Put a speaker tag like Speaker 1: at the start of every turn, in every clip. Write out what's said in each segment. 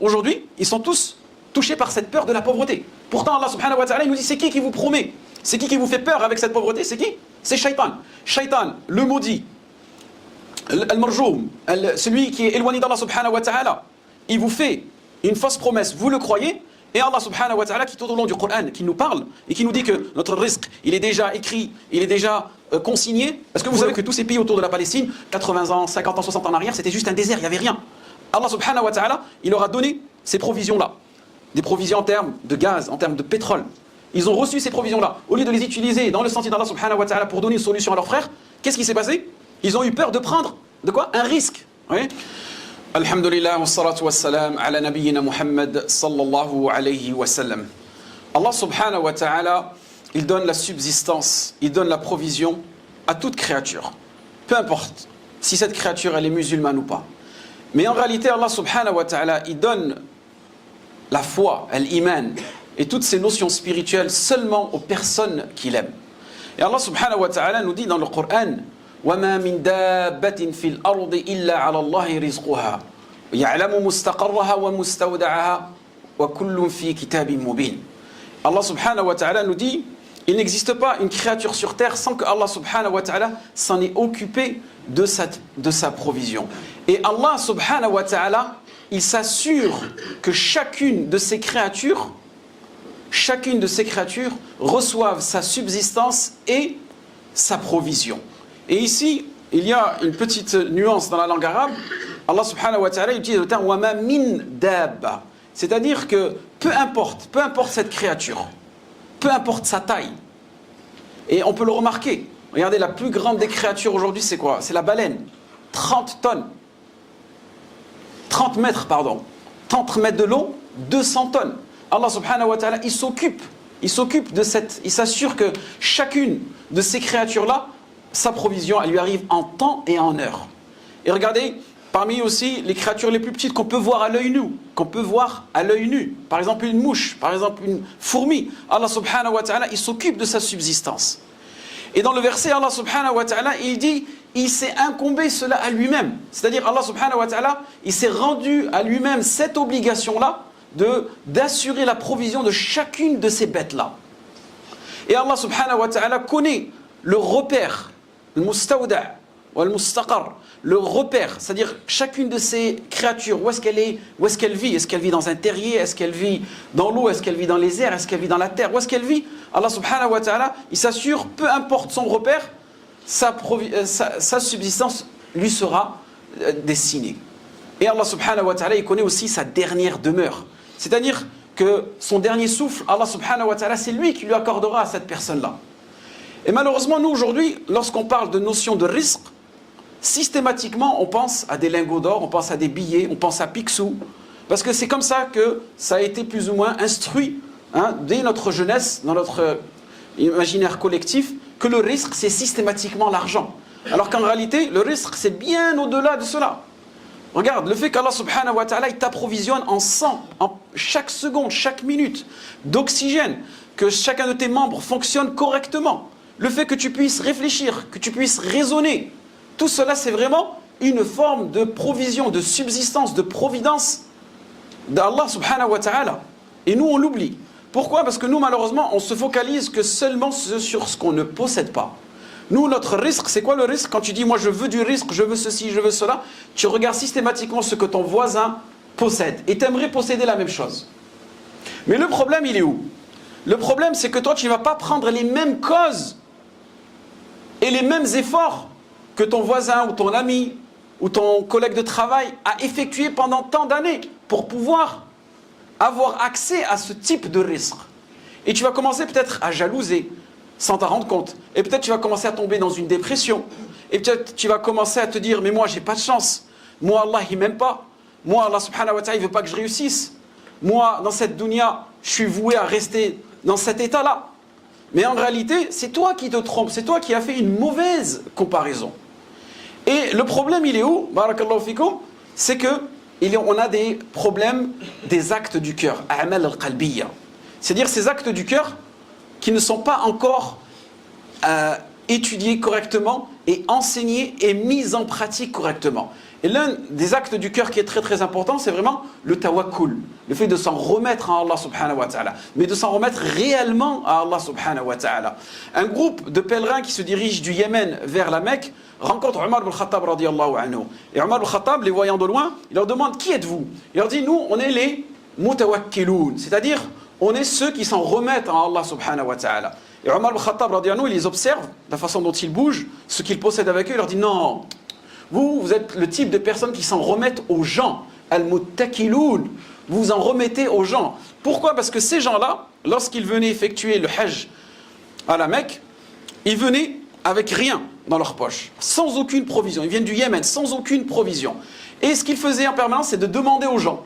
Speaker 1: aujourd'hui, ils sont tous touchés par cette peur de la pauvreté. Pourtant, Allah subhanahu wa ta'ala, il nous dit, c'est qui vous promet? C'est qui vous fait peur avec cette pauvreté? C'est qui? C'est Shaitan. Shaitan, le maudit, Al-Marjoum, celui qui est éloigné d'Allah subhanahu wa ta'ala, il vous fait une fausse promesse, vous le croyez, et Allah subhanahu wa ta'ala qui tout au long du Coran, qui nous parle, et qui nous dit que notre risque, il est déjà écrit, il est déjà consigné, parce que vous savez que tous ces pays autour de la Palestine, 80 ans, 50 ans, 60 ans en arrière, c'était juste un désert, il n'y avait rien. Allah subhanahu wa ta'ala, il leur a donné ces provisions-là, des provisions en termes de gaz, en termes de pétrole. Ils ont reçu ces provisions-là. Au lieu de les utiliser dans le sentier d'Allah subhanahu wa ta'ala pour donner une solution à leurs frères, qu'est-ce qui s'est passé? Ils ont eu peur de prendre, de quoi? Un risque. Oui. Alhamdulillah, wa salatu wa salam ala nabiyyina Muhammad sallallahu alayhi wa sallam. Allah subhanahu wa ta'ala, il donne la subsistance, il donne la provision à toute créature. Peu importe si cette créature elle est musulmane ou pas. Mais en réalité, Allah subhanahu wa ta'ala, il donne la foi, l'iman, et toutes ces notions spirituelles seulement aux personnes qu'il aime. Et Allah subhanahu wa ta'ala nous dit dans le Coran, وَمَا مِن دَابَّةٍ فِي الْأَرْضِ إِلَّا عَلَى اللَّهِ رِزْقُهَا وَيَعْلَمُ مُسْتَقَرَّهَا وَمُسْتَوْدَعَهَا وَكُلٌّ فِي كِتَابٍ مُبِينٍ. Allah subhanahu wa ta'ala nous dit, il n'existe pas une créature sur terre sans que Allah subhanahu wa ta'ala s'en ait occupé de sa provision. Et Allah subhanahu wa ta'ala, il s'assure que chacune de ces créatures reçoive sa subsistance et sa provision. Et ici, il y a une petite nuance dans la langue arabe. Allah subhanahu wa ta'ala utilise le terme wama min dabba. C'est-à-dire que peu importe cette créature, peu importe sa taille, et on peut le remarquer. Regardez, la plus grande des créatures aujourd'hui, c'est quoi? C'est la baleine. 30 tonnes. 30 mètres, pardon. 30 mètres de long, 200 tonnes. Allah subhanahu wa ta'ala, il s'occupe de cette... Il s'assure que chacune de ces créatures-là, sa provision, elle lui arrive en temps et en heure. Et regardez, parmi aussi les créatures les plus petites qu'on peut voir à l'œil nu, par exemple une mouche, par exemple une fourmi, Allah subhanahu wa ta'ala, il s'occupe de sa subsistance. Et dans le verset, Allah subhanahu wa ta'ala, il dit, il s'est incombé cela à lui-même. C'est-à-dire, Allah subhanahu wa ta'ala, il s'est rendu à lui-même cette obligation-là d'assurer la provision de chacune de ces bêtes-là. Et Allah subhanahu wa ta'ala connaît le repère, le mustawda' ou le mustaqar, le repère, c'est-à-dire chacune de ces créatures, où est-ce qu'elle vit? Est-ce qu'elle vit dans un terrier? Est-ce qu'elle vit dans l'eau? Est-ce qu'elle vit dans les airs? Est-ce qu'elle vit dans la terre? Où est-ce qu'elle vit? Allah subhanahu wa ta'ala, il s'assure, peu importe son repère, sa subsistance lui sera destinée. Et Allah subhanahu wa ta'ala, il connaît aussi sa dernière demeure. C'est-à-dire que son dernier souffle, Allah subhanahu wa ta'ala, c'est lui qui lui accordera à cette personne-là. Et malheureusement, nous aujourd'hui, lorsqu'on parle de notion de risque, systématiquement, on pense à des lingots d'or, on pense à des billets, on pense à Picsou, parce que c'est comme ça que ça a été plus ou moins instruit dès notre jeunesse, dans notre imaginaire collectif, que le risque, c'est systématiquement l'argent. Alors qu'en réalité, le risque, c'est bien au-delà de cela. Regarde, le fait qu'Allah subhanahu wa ta'ala, il t'approvisionne en sang, en chaque seconde, chaque minute, d'oxygène, que chacun de tes membres fonctionne correctement, le fait que tu puisses réfléchir, que tu puisses raisonner, tout cela, c'est vraiment une forme de provision, de subsistance, de providence d'Allah subhanahu wa ta'ala. Et nous, on l'oublie. Pourquoi? Parce que nous, malheureusement, on se focalise que seulement sur ce qu'on ne possède pas. Nous, notre risque, c'est quoi le risque? Quand tu dis, moi, je veux du risque, je veux ceci, je veux cela, tu regardes systématiquement ce que ton voisin possède. Et tu aimerais posséder la même chose. Mais le problème, il est où? Le problème, c'est que toi, tu ne vas pas prendre les mêmes causes et les mêmes efforts que ton voisin ou ton ami ou ton collègue de travail a effectué pendant tant d'années pour pouvoir avoir accès à ce type de risque. Et tu vas commencer peut-être à jalouser sans t'en rendre compte. Et peut-être tu vas commencer à tomber dans une dépression. Et peut-être tu vas commencer à te dire, mais moi j'ai pas de chance. Moi Allah il m'aime pas. Moi Allah subhanahu wa ta'ala il veut pas que je réussisse. Moi dans cette dunya je suis voué à rester dans cet état-là. Mais en réalité c'est toi qui te trompes. C'est toi qui as fait une mauvaise comparaison. Et le problème il est où? Barakallahu fikum, c'est que on a des problèmes des actes du cœur, a'mal al-qalbiyya. C'est-à-dire ces actes du cœur qui ne sont pas encore étudiés correctement et enseignés et mis en pratique correctement. Et l'un des actes du cœur qui est très très important, c'est vraiment le tawakkul, le fait de s'en remettre à Allah subhanahu wa ta'ala, mais de s'en remettre réellement à Allah subhanahu wa ta'ala. Un groupe de pèlerins qui se dirigent du Yémen vers la Mecque rencontre Omar ibn Khattab radiyallahu anhu. Et Omar ibn Khattab, les voyant de loin, il leur demande: qui êtes-vous? Il leur dit: nous, on est les mutawakkiloun, c'est-à-dire on est ceux qui s'en remettent à Allah subhanahu wa ta'ala. Et Omar ibn Khattab radiyallahu anhu, il les observe, la façon dont ils bougent, ce qu'ils possèdent avec eux, il leur dit: non, vous êtes le type de personnes qui s'en remettent aux gens. Al-muttakiloun. Vous vous en remettez aux gens. Pourquoi? Parce que ces gens-là, lorsqu'ils venaient effectuer le Hajj à la Mecque, ils venaient avec rien dans leur poche, sans aucune provision. Ils viennent du Yémen sans aucune provision. Et ce qu'ils faisaient en permanence, c'est de demander aux gens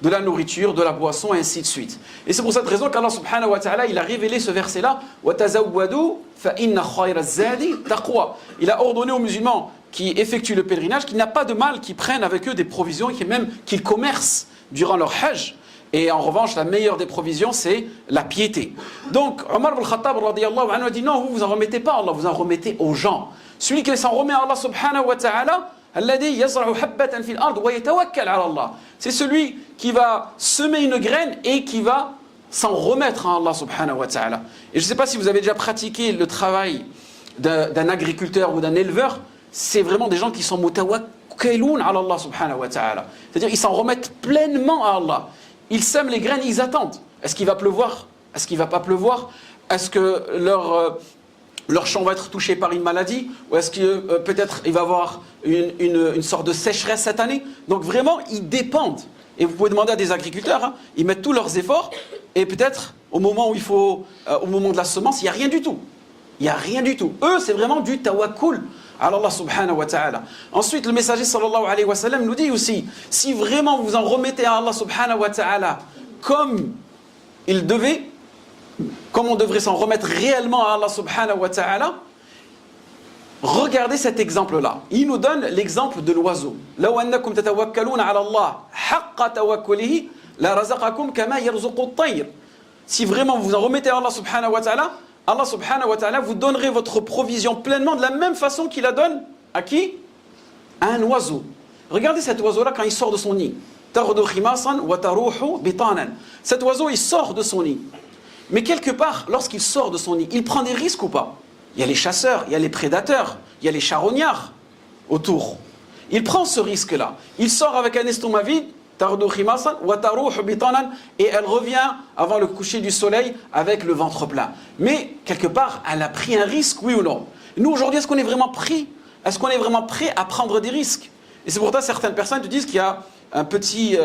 Speaker 1: de la nourriture, de la boisson, et ainsi de suite. Et c'est pour cette raison qu'Allah subhanahu wa ta'ala, il a révélé ce verset-là: وَتَزَوَّدُوا فَإِنَّ خَيْرَ الزَّادِ تَقْوَى. Il a ordonné aux musulmans qui effectuent le pèlerinage qu'il n'y a pas de mal qu'ils prennent avec eux des provisions et même qu'ils commercent durant leur hajj. Et en revanche, la meilleure des provisions, c'est la piété. Donc, Omar ibn Khattab radiyallahu anhu a dit: non, vous en remettez pas à Allah, vous en remettez aux gens. Celui qui s'en remet à Allah subhanahu wa ta'ala, c'est celui qui va semer une graine et qui va s'en remettre à Allah subhanahu wa ta'ala. Et je ne sais pas si vous avez déjà pratiqué le travail d'un agriculteur ou d'un éleveur. C'est vraiment des gens qui sont mutawakkiloun ala Allah subhanahu wa ta'ala. C'est-à-dire ils s'en remettent pleinement à Allah. Ils sèment les graines, ils attendent. Est-ce qu'il va pleuvoir? Est-ce qu'il ne va pas pleuvoir? Est-ce que leur champ va être touché par une maladie? Ou est-ce que peut-être il va y avoir une sorte de sécheresse cette année? Donc vraiment, ils dépendent. Et vous pouvez demander à des agriculteurs, hein, ils mettent tous leurs efforts, et peut-être au moment où il faut, au moment de la semence, il n'y a rien du tout. Il n'y a rien du tout. Eux, c'est vraiment du tawakkul à Allah subhanahu wa ta'ala. Ensuite, le messager sallallahu alayhi wa sallam nous dit aussi: si vraiment vous en remettez à Allah subhanahu wa ta'ala comme il devait, comme on devrait s'en remettre réellement à Allah subhanahu wa ta'ala, regardez cet exemple-là. Il nous donne l'exemple de l'oiseau. لو أنكم تتوكلون على الله حق توكله لرزقكم كما يرزق الطير. Si vraiment vous en remettez à Allah subhanahu wa ta'ala, Allah subhanahu wa ta'ala vous donnerait votre provision pleinement de la même façon qu'il la donne à qui? À un oiseau. Regardez cet oiseau-là quand il sort de son nid. Cet oiseau, il sort de son nid. Mais quelque part, lorsqu'il sort de son nid, il prend des risques ou pas? Il y a les chasseurs, il y a les prédateurs, il y a les charognards autour. Il prend ce risque-là. Il sort avec un estomac vide, et elle revient avant le coucher du soleil avec le ventre plein. Mais quelque part, elle a pris un risque, oui ou non? Nous, aujourd'hui, est-ce qu'on est vraiment prêt? Est-ce qu'on est vraiment prêt à prendre des risques? Et c'est pourquoi certaines personnes te disent qu'il y a un petit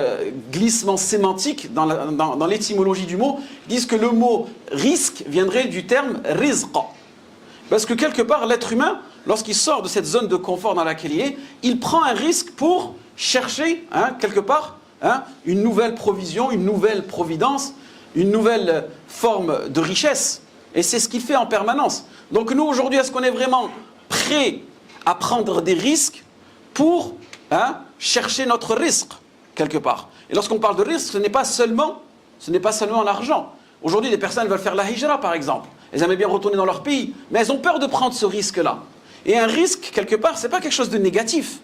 Speaker 1: glissement sémantique dans l'étymologie du mot. Ils disent que le mot risque viendrait du terme rizq. Parce que quelque part, l'être humain, lorsqu'il sort de cette zone de confort dans laquelle il prend un risque pour chercher, quelque part, une nouvelle provision, une nouvelle providence, une nouvelle forme de richesse. Et c'est ce qu'il fait en permanence. Donc nous, aujourd'hui, est-ce qu'on est vraiment prêt à prendre des risques pour chercher notre risque, quelque part? Et lorsqu'on parle de risque, ce n'est pas seulement l'argent. Aujourd'hui, les personnes veulent faire la hijra, par exemple. Elles aimeraient bien retourner dans leur pays, mais elles ont peur de prendre ce risque-là. Et un risque, quelque part, ce n'est pas quelque chose de négatif.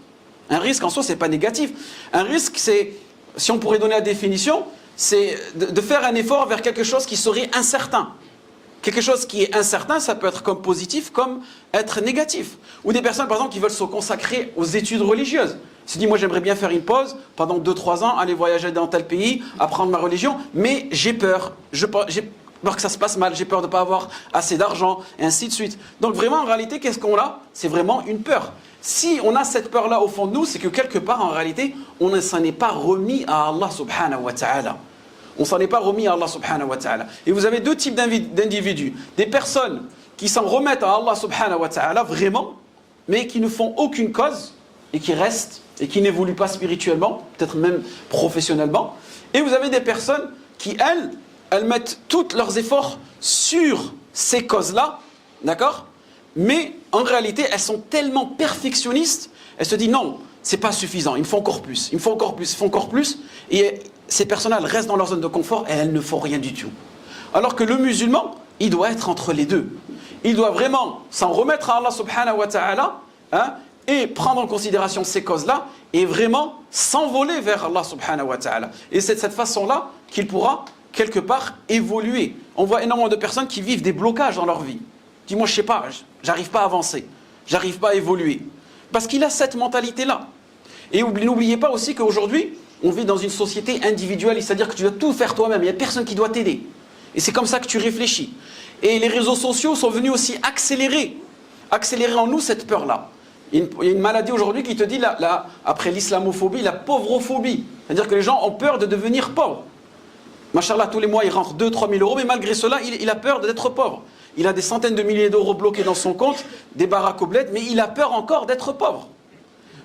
Speaker 1: Un risque, en soi, ce n'est pas négatif. Un risque, c'est, si on pourrait donner la définition, c'est de faire un effort vers quelque chose qui serait incertain. Quelque chose qui est incertain, ça peut être comme positif, comme être négatif. Ou des personnes, par exemple, qui veulent se consacrer aux études religieuses. Se dit, moi j'aimerais bien faire une pause pendant 2-3 ans, aller voyager dans tel pays, apprendre ma religion, mais j'ai peur. J'ai peur que ça se passe mal, j'ai peur de ne pas avoir assez d'argent, et ainsi de suite. Donc vraiment, en réalité, qu'est-ce qu'on a? C'est vraiment une peur. Si on a cette peur-là au fond de nous, c'est que quelque part, en réalité, on ne s'en est pas remis à Allah subhanahu wa ta'ala. On s'en est pas remis à Allah subhanahu wa ta'ala. Et vous avez deux types d'individus. Des personnes qui s'en remettent à Allah subhanahu wa ta'ala, vraiment, mais qui ne font aucune cause, et qui restent, et qui n'évoluent pas spirituellement, peut-être même professionnellement. Et vous avez des personnes qui, elles mettent tous leurs efforts sur ces causes-là, d'accord? Mais en réalité, elles sont tellement perfectionnistes, elles se disent non, c'est pas suffisant, il me faut encore plus, il me faut encore plus, il me faut encore plus. Et ces personnes-là, elles restent dans leur zone de confort et elles ne font rien du tout. Alors que le musulman, il doit être entre les deux. Il doit vraiment s'en remettre à Allah subhanahu wa ta'ala, et prendre en considération ces causes-là et vraiment s'envoler vers Allah subhanahu wa ta'ala. Et c'est de cette façon-là qu'il pourra quelque part évoluer. On voit énormément de personnes qui vivent des blocages dans leur vie. Dis-moi, je sais pas, j'arrive pas à avancer, j'arrive pas à évoluer. Parce qu'il a cette mentalité-là. Et n'oubliez pas aussi qu'aujourd'hui, on vit dans une société individuelle, c'est-à-dire que tu dois tout faire toi-même, il n'y a personne qui doit t'aider. Et c'est comme ça que tu réfléchis. Et les réseaux sociaux sont venus aussi accélérer en nous cette peur-là. Il y a une maladie aujourd'hui qui te dit, après l'islamophobie, la pauvrophobie. C'est-à-dire que les gens ont peur de devenir pauvres. Machallah, tous les mois, il rentre 2-3 000 euros, mais malgré cela, il a peur d'être pauvre. Il a des centaines de milliers d'euros bloqués dans son compte, des baraques au bled, mais il a peur encore d'être pauvre.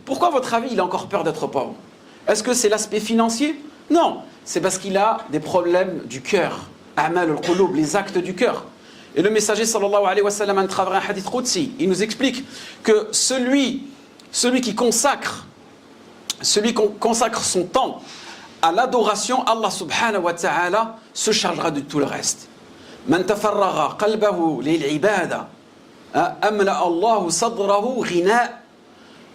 Speaker 1: Pourquoi, à votre avis, il a encore peur d'être pauvre? Est-ce que c'est l'aspect financier? Non, c'est parce qu'il a des problèmes du cœur. A'mal al-qulub, les actes du cœur. Et le messager sallallahu alayhi wa sallam, à travers un hadith qudsi, il nous explique que celui qui consacre son temps à l'adoration, Allah subhanahu wa ta'ala se chargera de tout le reste. Man tafarraga qalbahu lil ibada amla Allahu sadrahu ghina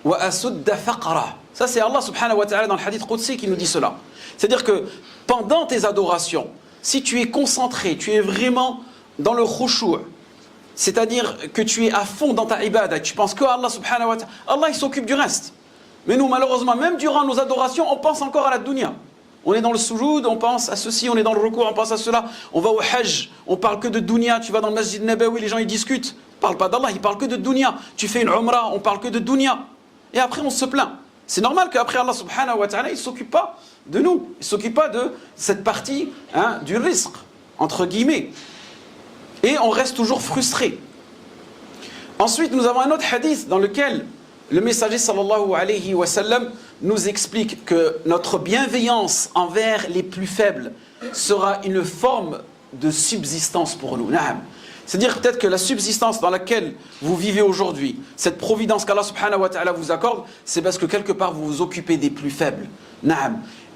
Speaker 1: wa asudda faqra. Ça c'est Allah subhanahu wa ta'ala dans le hadith qudsi qui nous dit cela. C'est-à-dire que pendant tes adorations, si tu es concentré, tu es vraiment dans le khushu', c'est-à-dire que tu es à fond dans ta ibada, tu penses que Allah subhanahu wa ta'ala, Allah il s'occupe du reste. Mais nous malheureusement, même durant nos adorations, on pense encore à la dunya. On est dans le sujoud, on pense à ceci, on est dans le recours, on pense à cela. On va au hajj, on parle que de dunya. Tu vas dans le masjid Nabawi, les gens ils discutent. Ils ne parlent pas d'Allah, ils parlent que de dunya. Tu fais une umrah, on parle que de dunya. Et après on se plaint. C'est normal qu'après Allah subhanahu wa ta'ala, il ne s'occupe pas de nous. Il ne s'occupe pas de cette partie du rizq, entre guillemets. Et on reste toujours frustré. Ensuite, nous avons un autre hadith dans lequel le messager sallallahu alayhi wa sallam nous explique que notre bienveillance envers les plus faibles sera une forme de subsistance pour nous. C'est-à-dire peut-être que la subsistance dans laquelle vous vivez aujourd'hui, cette providence qu'Allah subhanahu wa ta'ala vous accorde, c'est parce que quelque part vous vous occupez des plus faibles.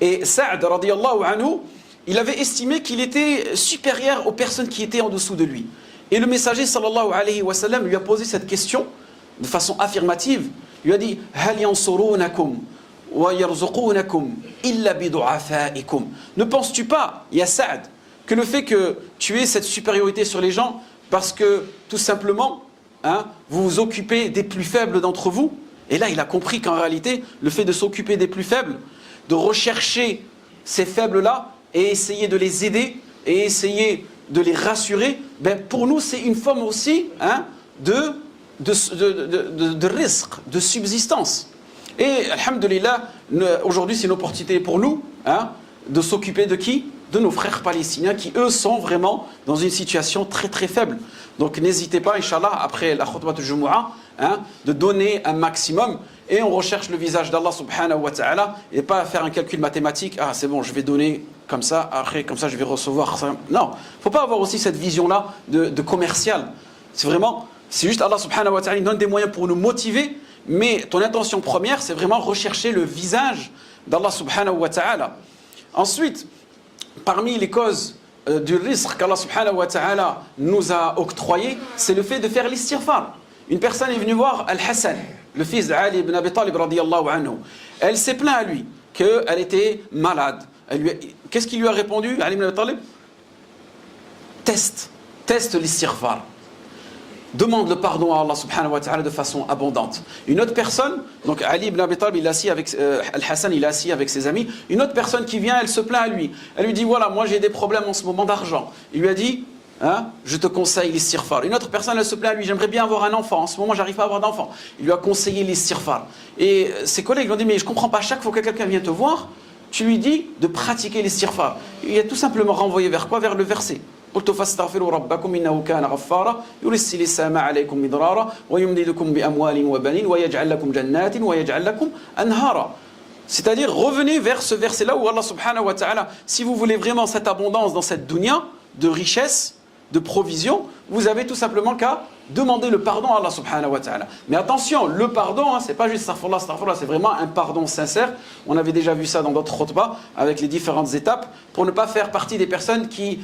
Speaker 1: Et Sa'd radiyallahu anhu, il avait estimé qu'il était supérieur aux personnes qui étaient en dessous de lui. Et le messager sallallahu alayhi wa sallam lui a posé cette question de façon affirmative. Il lui a dit Hal yansurunakum wa yarzuqunakum illa bidu'afaikum. Ne penses-tu pas, ya Sa'd, que le fait que tu aies cette supériorité sur les gens parce que tout simplement vous vous occupez des plus faibles d'entre vous? Et là il a compris qu'en réalité le fait de s'occuper des plus faibles, de rechercher ces faibles-là et essayer de les aider et essayer de les rassurer, pour nous c'est une forme aussi de risque, de subsistance. Et alhamdulillah, aujourd'hui c'est une opportunité pour nous de s'occuper de qui? De nos frères palestiniens qui eux sont vraiment dans une situation très très faible. Donc n'hésitez pas, Inch'Allah, après la khutbah de Jumu'ah, de donner un maximum, et on recherche le visage d'Allah subhanahu wa ta'ala, et pas faire un calcul mathématique, c'est bon, je vais donner comme ça, après comme ça je vais recevoir ça. Non, il ne faut pas avoir aussi cette vision-là de commercial. C'est juste Allah subhanahu wa ta'ala, il donne des moyens pour nous motiver, mais ton intention première, c'est vraiment rechercher le visage d'Allah subhanahu wa ta'ala. Ensuite, parmi les causes du risque qu'Allah subhanahu wa ta'ala nous a octroyé, c'est le fait de faire l'istighfar. Une personne est venue voir Al-Hassan, le fils d'Ali ibn Abi Talib radiyallahu anhu. Elle s'est plaint à lui qu'elle était malade. Qu'est-ce qu'il lui a répondu, Ali ibn Abi Talib? Teste l'istighfar. Demande le pardon à Allah subhanahu wa ta'ala de façon abondante. Une autre personne, donc Ali ibn Abi Talib, il est assis avec Al-Hassan, il est assis avec ses amis. Une autre personne qui vient, elle se plaint à lui. Elle lui dit voilà, moi j'ai des problèmes en ce moment d'argent. Il lui a dit je te conseille l'istighfar. Une autre personne, elle se plaint à lui, j'aimerais bien avoir un enfant. En ce moment, j'arrive pas à avoir d'enfant. Il lui a conseillé l'istighfar. Et ses collègues lui ont dit mais je comprends pas, chaque fois que quelqu'un vient te voir, tu lui dis de pratiquer l'istighfar. Il a tout simplement renvoyé vers quoi? Vers le verset. قلت فاستغفروا ربكم إنه كان غفارا يرسل السماء عليكم مدرارا ويمددكم بأموال وبنين ويجعل لكم جنات ويجعل لكم أنهارا. C'est-à-dire revenez vers ce verset-là où Allah subhanahu wa ta'ala, si vous voulez vraiment cette abondance dans cette dunya de richesse, de provision, vous avez tout simplement qu'à demander le pardon à Allah subhanahu wa ta'ala. Mais attention, le pardon, hein, c'est pas juste astaghfirullah, astaghfirullah, c'est vraiment un pardon sincère. On avait déjà vu ça dans d'autres khutbahs, avec les différentes étapes, pour ne pas faire partie des personnes qui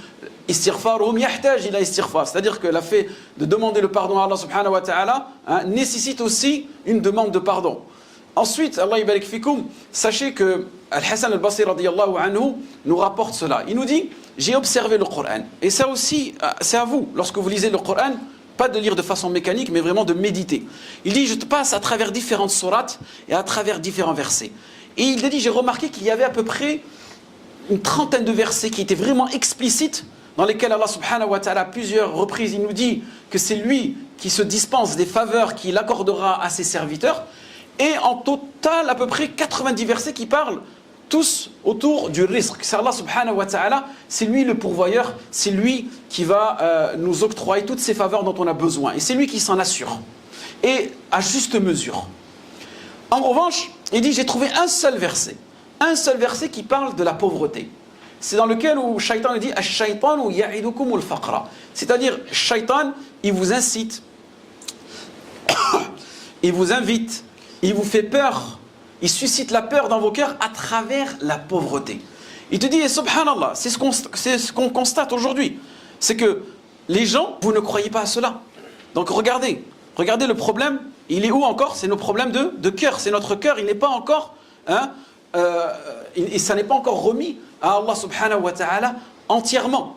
Speaker 1: istighfaruhum yahtaj ila istighfar. C'est-à-dire que le fait de demander le pardon à Allah subhanahu wa ta'ala hein, nécessite aussi une demande de pardon. Ensuite, Allah yabarik fikoum, sachez que Al-Hassan al-Basri radiyallahu anhu nous rapporte cela. Il nous dit, j'ai observé le Coran. Et ça aussi, c'est à vous, lorsque vous lisez le Coran, pas de lire de façon mécanique, mais vraiment de méditer. Il dit, je te passe à travers différentes sourates et à travers différents versets. Et il dit, j'ai remarqué qu'il y avait à peu près une trentaine de versets qui étaient vraiment explicites, dans lesquels Allah subhanahu wa ta'ala, à plusieurs reprises, il nous dit que c'est lui qui se dispense des faveurs qu'il accordera à ses serviteurs. Et en total, à peu près 90 versets qui parlent tous autour du risque. C'est Allah subhanahu wa ta'ala, c'est lui le pourvoyeur, c'est lui qui va nous octroyer toutes ces faveurs dont on a besoin. Et c'est lui qui s'en assure. Et à juste mesure. En revanche, il dit, j'ai trouvé un seul verset qui parle de la pauvreté. C'est dans lequel où Shaitan dit, Ash-shaytanu ya'idukumul faqra. C'est-à-dire, Shaitan, il vous incite, il vous invite, il vous fait peur, il suscite la peur dans vos cœurs à travers la pauvreté. Il te dit, et subhanallah, c'est ce qu'on constate aujourd'hui. C'est que les gens, vous ne croyez pas à cela. Donc regardez le problème, il est où encore? C'est nos problèmes de cœur. C'est notre cœur, il n'est pas encore, et ça n'est pas encore remis à Allah subhanahu wa ta'ala entièrement.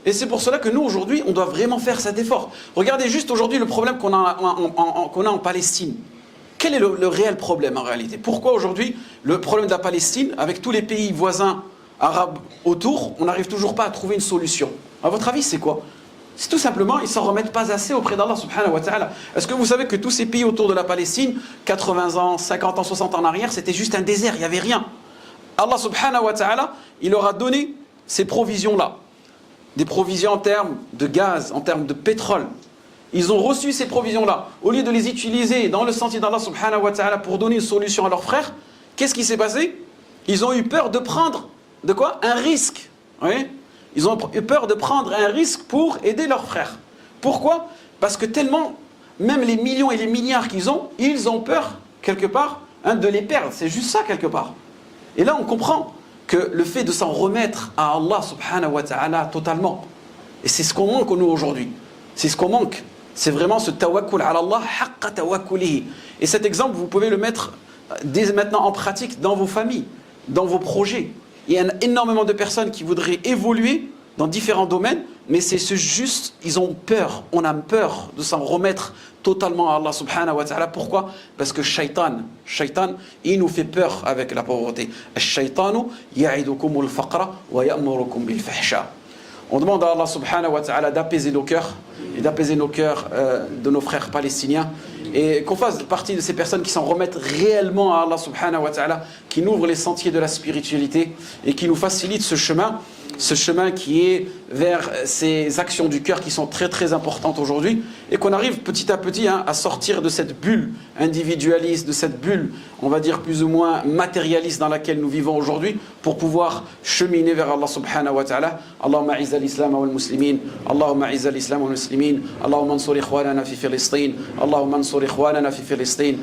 Speaker 1: Et c'est pour cela que nous, aujourd'hui, on doit vraiment faire cet effort. Regardez juste aujourd'hui le problème qu'on a en Palestine. Quel est le réel problème en réalité? Pourquoi aujourd'hui, le problème de la Palestine, avec tous les pays voisins arabes autour, on n'arrive toujours pas à trouver une solution? À votre avis, c'est quoi? C'est tout simplement, ils ne s'en remettent pas assez auprès d'Allah subhanahu wa ta'ala. Est-ce que vous savez que tous ces pays autour de la Palestine, 80 ans, 50 ans, 60 ans en arrière, c'était juste un désert, il n'y avait rien. Allah subhanahu wa ta'ala, il leur a donné ces provisions-là. Des provisions en termes de gaz, en termes de pétrole. Ils ont reçu ces provisions-là. Au lieu de les utiliser dans le sentier d'Allah subhanahu wa ta'ala pour donner une solution à leurs frères, qu'est-ce qui s'est passé? Ils ont eu peur de prendre, de quoi? Un risque. Oui? Ils ont eu peur de prendre un risque pour aider leurs frères. Pourquoi? Parce que tellement, même les millions et les milliards qu'ils ont, ils ont peur, quelque part, de les perdre. C'est juste ça, quelque part. Et là, on comprend que le fait de s'en remettre à Allah subhanahu wa ta'ala totalement, et c'est ce qu'on manque nous aujourd'hui. C'est ce qu'on manque. C'est vraiment ce tawakkul ala Allah, haqqa tawakkulihi. Et cet exemple, vous pouvez le mettre dès maintenant en pratique dans vos familles, dans vos projets. Il y a énormément de personnes qui voudraient évoluer dans différents domaines, mais c'est juste, ils ont peur, on a peur de s'en remettre totalement à Allah subhanahu wa ta'ala. Pourquoi? Parce que Shaitan, il nous fait peur avec la pauvreté. Ash-shaytanu ya'idukumul faqra wa ya'murukum bil fahsha. On demande à Allah subhanahu wa ta'ala d'apaiser nos cœurs et d'apaiser nos cœurs de nos frères palestiniens et qu'on fasse partie de ces personnes qui s'en remettent réellement à Allah subhanahu wa ta'ala, qui nous ouvrent les sentiers de la spiritualité et qui nous facilitent ce chemin qui est vers ces actions du cœur qui sont très très importantes aujourd'hui et qu'on arrive petit à petit à sortir de cette bulle individualiste, de cette bulle, on va dire plus ou moins matérialiste dans laquelle nous vivons aujourd'hui pour pouvoir cheminer vers Allah subhanahu wa ta'ala. Allahumma a'izz al-islam wal muslimin, Allahumma a'izz al-islam wal muslimin, Allahumma ansur ikhwanana fi Filistin, Allahumma ansur ikhwanana fi Filistin.